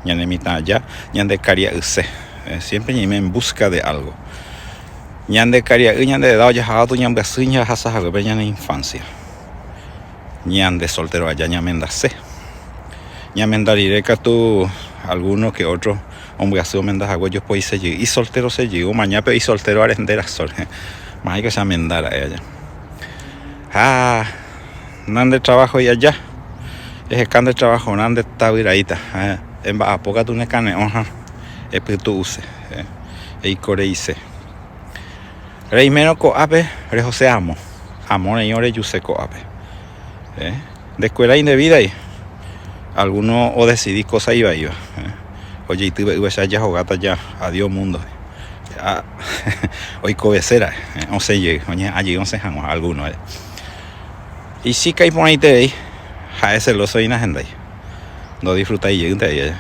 ñanemita allá, ñande caria use, siempre ñime en busca de algo. Ñande caria ñande dado ya jado ñambe suña hasa hago ñane infancia. Ñande soltero allá ñamendase. Ñamendarireka tu alguno que otro hombre así mendas hago yo pues se y soltero se llegó mañana y soltero arendera sol. Más que se amendara allá. Nande trabajo y allá. Es can de trabajo nande tabiraita. En ba poca tu necane oja. Epitu use. E coreice. Rey menos coape, re José amo. Amor y ore yuse coape. De escuela indebida y alguno o decidí cosa iba. Oye, y tuve ya jugata ya. Adiós mundo. Hoy cobecera. O se llegue. Oye, allí 11 años alguno. Y sí que hay por ahí te a ese lo soy en agenda. No disfruta y llega.